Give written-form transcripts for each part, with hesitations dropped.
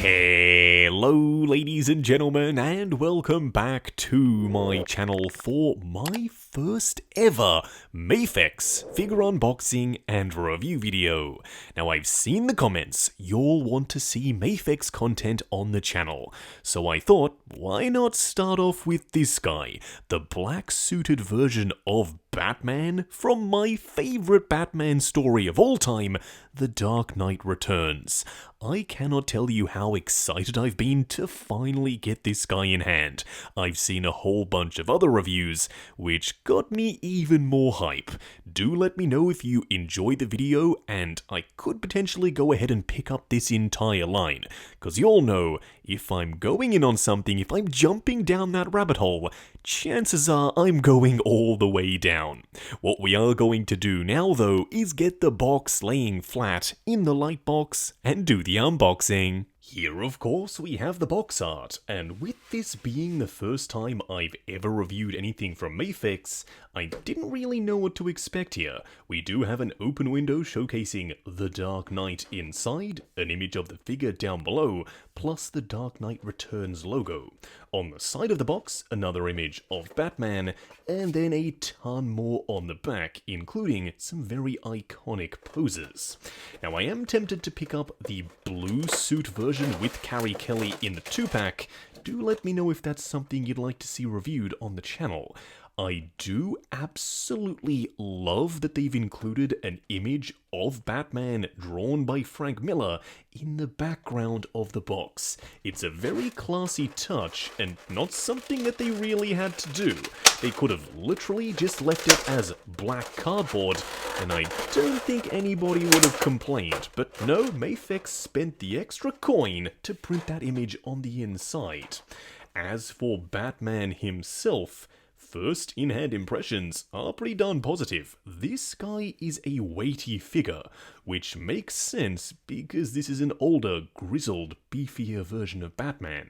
Hello ladies and gentlemen, and welcome back to my channel for my first ever Mafex figure unboxing and review video. Now I've seen the comments, you'll want to see Mafex content on the channel, so I thought why not start off with this guy, the black suited version of Batman from my favourite Batman story of all time, The Dark Knight Returns. I cannot tell you how excited I've been to finally get this guy in hand. I've seen a whole bunch of other reviews, which got me even more hype. Do let me know if you enjoyed the video, and I could potentially go ahead and pick up this entire line, because you all know, if I'm going in on something, if I'm jumping down that rabbit hole, chances are I'm going all the way down. What we are going to do now though is get the box laying flat in the light box and do the unboxing. Here of course we have the box art, and with this being the first time I've ever reviewed anything from Mafex, I didn't really know what to expect here. We do have an open window showcasing The Dark Knight inside, an image of the figure down below, plus the Dark Knight Returns logo. On the side of the box, another image of Batman, and then a ton more on the back, including some very iconic poses. Now I am tempted to pick up the blue suit version with Carrie Kelly in the 2-pack. Do let me know if that's something you'd like to see reviewed on the channel. I do absolutely love that they've included an image of Batman drawn by Frank Miller in the background of the box. It's a very classy touch and not something that they really had to do. They could have literally just left it as black cardboard and I don't think anybody would have complained. But no, Mafex spent the extra coin to print that image on the inside. As for Batman himself, first in-hand impressions are pretty darn positive. This guy is a weighty figure, which makes sense because this is an older, grizzled, beefier version of Batman.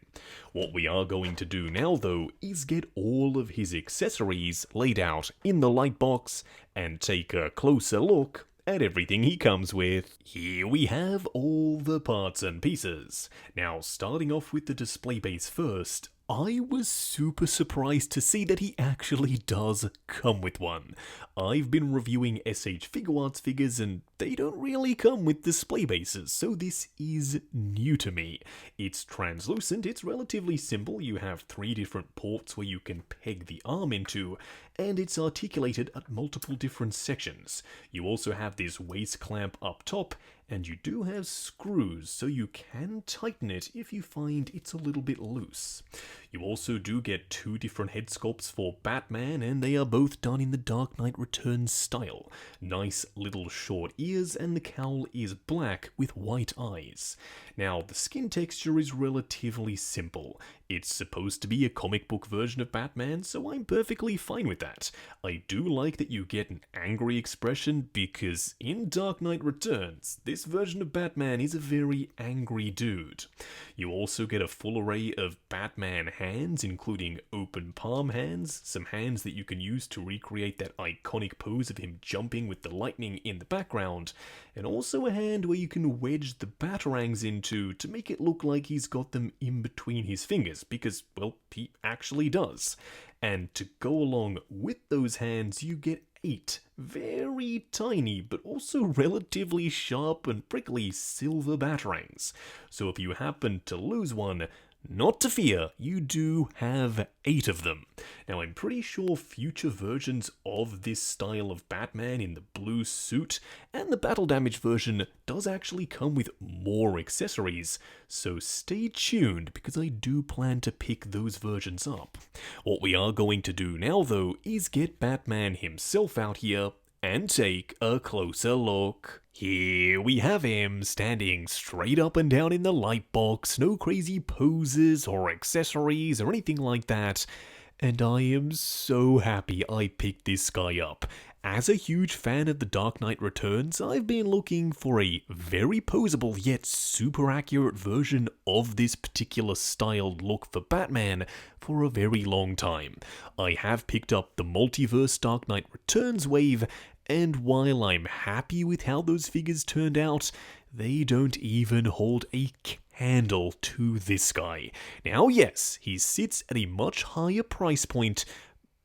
What we are going to do now though is get all of his accessories laid out in the light box and take a closer look at everything he comes with. Here we have all the parts and pieces. Now starting off with the display base first, I was super surprised to see that he actually does come with one. I've been reviewing SH Figuarts figures and they don't really come with display bases, so this is new to me. It's translucent, it's relatively simple, you have 3 different ports where you can peg the arm into, and it's articulated at multiple different sections. You also have this waist clamp up top, and you do have screws, so you can tighten it if you find it's a little bit loose. You also do get 2 different head sculpts for Batman, and they are both done in the Dark Knight Returns style. Nice little short ears, and the cowl is black with white eyes. Now, the skin texture is relatively simple. It's supposed to be a comic book version of Batman, so I'm perfectly fine with that. I do like that you get an angry expression because in Dark Knight Returns, this version of Batman is a very angry dude. You also get a full array of Batman hands, including open palm hands, some hands that you can use to recreate that iconic pose of him jumping with the lightning in the background, and also a hand where you can wedge the batarangs into to make it look like he's got them in between his fingers, because, well, he actually does. And to go along with those hands, you get 8 very tiny but also relatively sharp and prickly silver batarangs. So if you happen to lose one, not to fear, you do have 8 of them. Now I'm pretty sure future versions of this style of Batman in the blue suit and the battle damage version does actually come with more accessories, so stay tuned because I do plan to pick those versions up. What we are going to do now though is get Batman himself out here and take a closer look. Here we have him, standing straight up and down in the light box, no crazy poses or accessories or anything like that, and I am so happy I picked this guy up. As a huge fan of The Dark Knight Returns, I've been looking for a very posable yet super accurate version of this particular styled look for Batman for a very long time. I have picked up the Multiverse Dark Knight Returns wave, and while I'm happy with how those figures turned out, they don't even hold a handle to this guy. Now, yes, he sits at a much higher price point,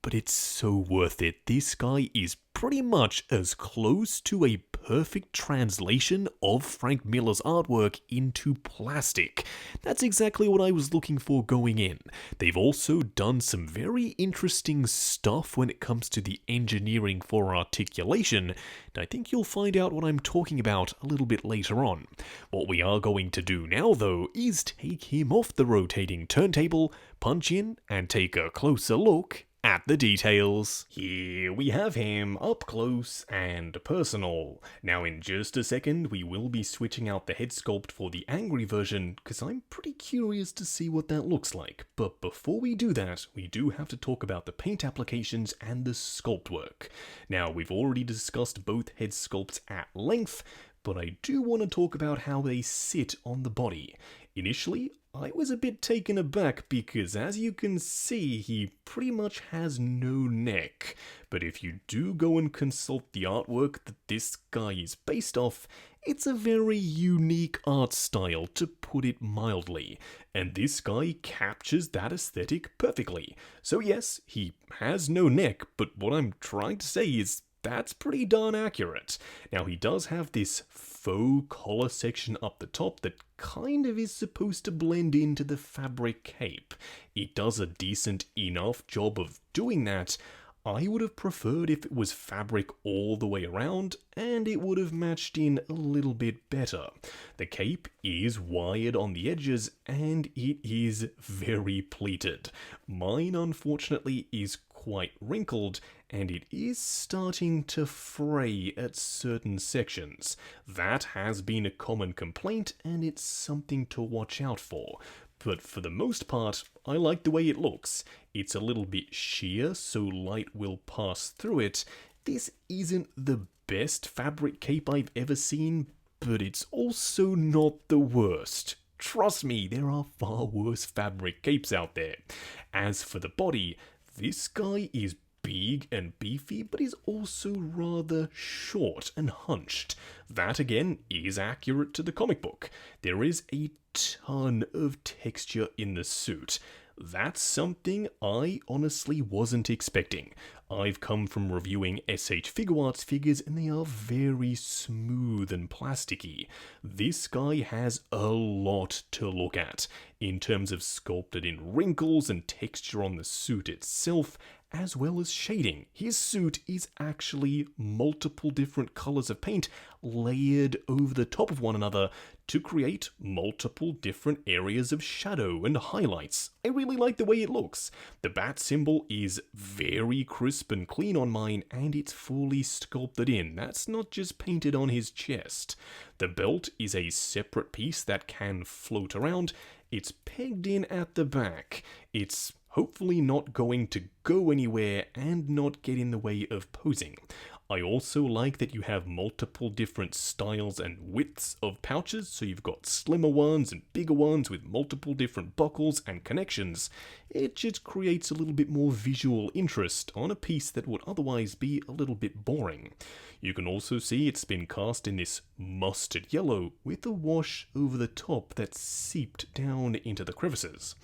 but it's so worth it. This guy is pretty much as close to a perfect translation of Frank Miller's artwork into plastic. That's exactly what I was looking for going in. They've also done some very interesting stuff when it comes to the engineering for articulation, and I think you'll find out what I'm talking about a little bit later on. What we are going to do now, though, is take him off the rotating turntable, punch in, and take a closer look at the details. Here we have him up close and personal. Now in just a second we will be switching out the head sculpt for the angry version because I'm pretty curious to see what that looks like. But before we do that, we do have to talk about the paint applications and the sculpt work. Now we've already discussed both head sculpts at length, but I do want to talk about how they sit on the body. Initially, I was a bit taken aback because, as you can see, he pretty much has no neck. But if you do go and consult the artwork that this guy is based off, it's a very unique art style, to put it mildly. And this guy captures that aesthetic perfectly. So yes, he has no neck, but what I'm trying to say is that's pretty darn accurate. Now he does have this faux collar section up the top that kind of is supposed to blend into the fabric cape. It does a decent enough job of doing that. I would have preferred if it was fabric all the way around, and it would have matched in a little bit better. The cape is wired on the edges, and it is very pleated. Mine, unfortunately, is quite wrinkled, and it is starting to fray at certain sections. That has been a common complaint, and it's something to watch out for. But for the most part, I like the way it looks. It's a little bit sheer, so light will pass through it. This isn't the best fabric cape I've ever seen, but it's also not the worst. Trust me, there are far worse fabric capes out there. As for the body, this guy is big and beefy, but is also rather short and hunched. That again is accurate to the comic book. There is a ton of texture in the suit. That's something I honestly wasn't expecting. I've come from reviewing SH Figuarts figures and they are very smooth and plasticky. This guy has a lot to look at in terms of sculpted in wrinkles and texture on the suit itself, as well as shading. His suit is actually multiple different colors of paint layered over the top of one another to create multiple different areas of shadow and highlights. I really like the way it looks. The bat symbol is very crisp and clean on mine, and it's fully sculpted in. That's not just painted on his chest. The belt is a separate piece that can float around. It's pegged in at the back. It's hopefully not going to go anywhere and not get in the way of posing. I also like that you have multiple different styles and widths of pouches, so you've got slimmer ones and bigger ones with multiple different buckles and connections. It just creates a little bit more visual interest on a piece that would otherwise be a little bit boring. You can also see it's been cast in this mustard yellow with a wash over the top that's seeped down into the crevices.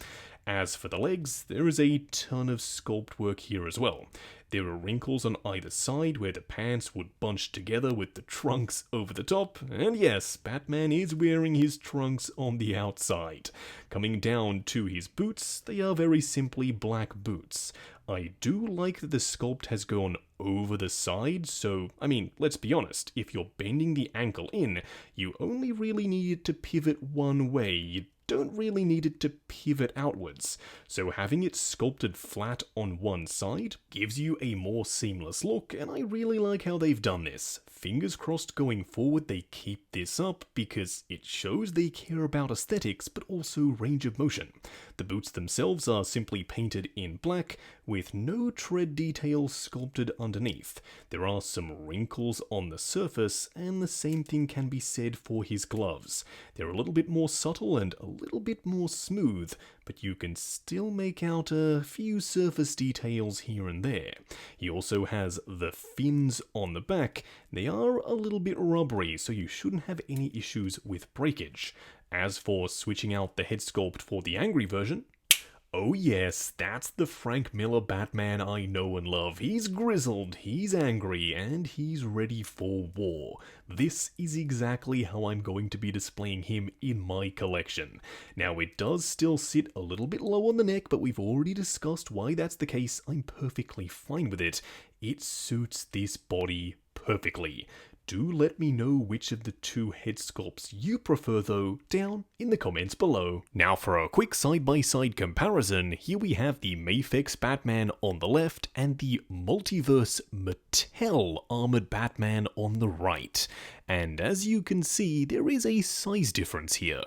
As for the legs, there is a ton of sculpt work here as well. There are wrinkles on either side where the pants would bunch together with the trunks over the top, and yes, Batman is wearing his trunks on the outside. Coming down to his boots, they are very simply black boots. I do like that the sculpt has gone over the side, so, I mean, let's be honest, if you're bending the ankle in, you only really needed to pivot one way. You don't really need it to pivot outwards, so having it sculpted flat on one side gives you a more seamless look, and I really like how they've done this. Fingers crossed going forward they keep this up, because it shows they care about aesthetics but also range of motion. The boots themselves are simply painted in black, with no tread detail sculpted underneath. There are some wrinkles on the surface, and the same thing can be said for his gloves. They're a little bit more subtle and a little bit more smooth, but you can still make out a few surface details here and there. He also has the fins on the back. They are a little bit rubbery, so you shouldn't have any issues with breakage. As for switching out the head sculpt for the angry version, oh yes, that's the Frank Miller Batman I know and love. He's grizzled, he's angry, and he's ready for war. This is exactly how I'm going to be displaying him in my collection. Now, it does still sit a little bit low on the neck, but we've already discussed why that's the case. I'm perfectly fine with it. It suits this body perfectly. Do let me know which of the two head sculpts you prefer though, down in the comments below. Now for a quick side-by-side comparison, here we have the Mafex Batman on the left and the Multiverse Mattel Armored Batman on the right. And as you can see, there is a size difference here.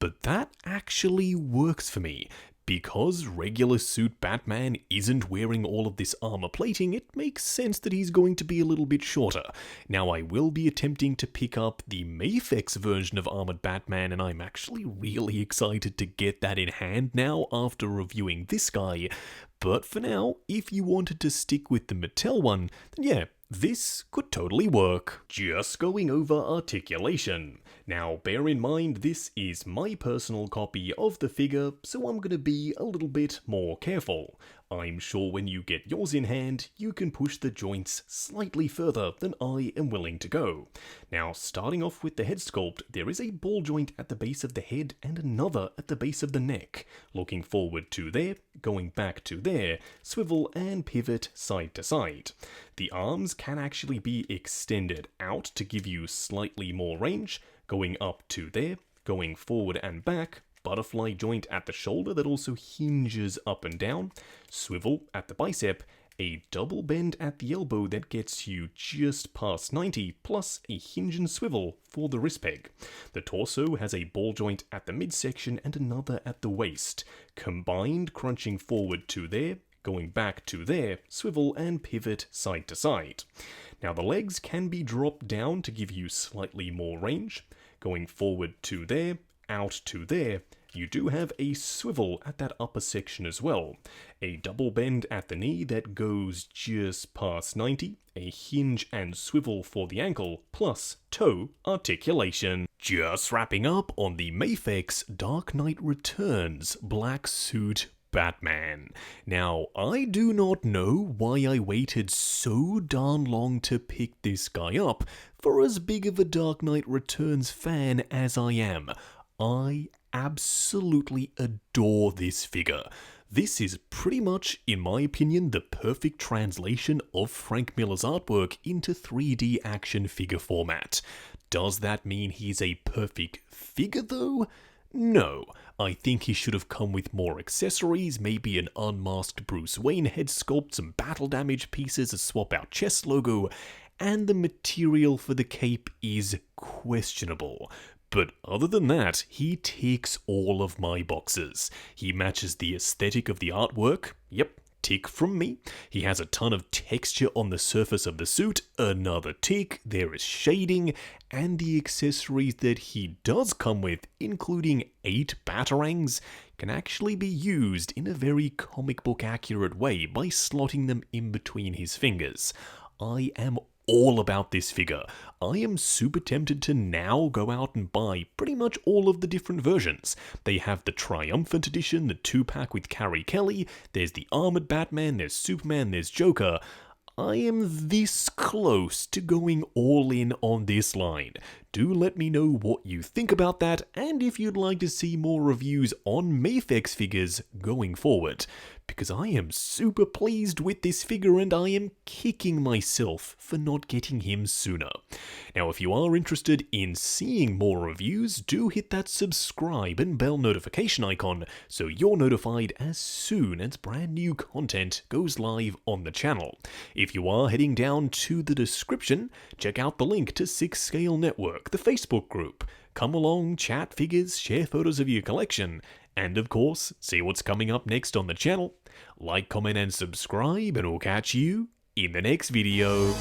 But that actually works for me. Because regular suit Batman isn't wearing all of this armor plating, it makes sense that he's going to be a little bit shorter. Now, I will be attempting to pick up the Mafex version of Armored Batman, and I'm actually really excited to get that in hand now after reviewing this guy. But for now, if you wanted to stick with the Mattel one, then yeah, this could totally work. Just going over articulation. Now, bear in mind, this is my personal copy of the figure, so I'm gonna be a little bit more careful. I'm sure when you get yours in hand, you can push the joints slightly further than I am willing to go. Now, starting off with the head sculpt, there is a ball joint at the base of the head and another at the base of the neck. Looking forward to there, going back to there, swivel and pivot side to side. The arms can actually be extended out to give you slightly more range, going up to there, going forward and back, butterfly joint at the shoulder that also hinges up and down, swivel at the bicep, a double bend at the elbow that gets you just past 90, plus a hinge and swivel for the wrist peg. The torso has a ball joint at the midsection and another at the waist, combined crunching forward to there, going back to there, swivel and pivot side to side. Now the legs can be dropped down to give you slightly more range, going forward to there, out to there. You do have a swivel at that upper section as well, a double bend at the knee that goes just past 90, a hinge and swivel for the ankle, plus toe articulation. Just wrapping up on the Mafex Dark Knight Returns Black Suit Batman. Now, I do not know why I waited so darn long to pick this guy up, for as big of a Dark Knight Returns fan as I am. I absolutely adore this figure. This is pretty much, in my opinion, the perfect translation of Frank Miller's artwork into 3D action figure format. Does that mean he's a perfect figure though? No, I think he should have come with more accessories, maybe an unmasked Bruce Wayne head sculpt, some battle damage pieces, a swap out chest logo, and the material for the cape is questionable. But other than that, he ticks all of my boxes. He matches the aesthetic of the artwork, yep, tick from me. He has a ton of texture on the surface of the suit, another tick, there is shading, and the accessories that he does come with, including 8 batarangs, can actually be used in a very comic book accurate way by slotting them in between his fingers. I am all about this figure. I am super tempted to now go out and buy pretty much all of the different versions. They have the Triumphant Edition, the 2-pack with Carrie Kelly, there's the Armored Batman, there's Superman, there's Joker. I am this close to going all in on this line. Do let me know what you think about that, and if you'd like to see more reviews on Mafex figures going forward, because I am super pleased with this figure and I am kicking myself for not getting him sooner. Now, if you are interested in seeing more reviews, do hit that subscribe and bell notification icon so you're notified as soon as brand new content goes live on the channel. If you are heading down to the description, check out the link to 6 Scale Network, the Facebook group. Come along, chat figures, share photos of your collection, and of course, see what's coming up next on the channel. Like, comment, and subscribe, and we'll catch you in the next video.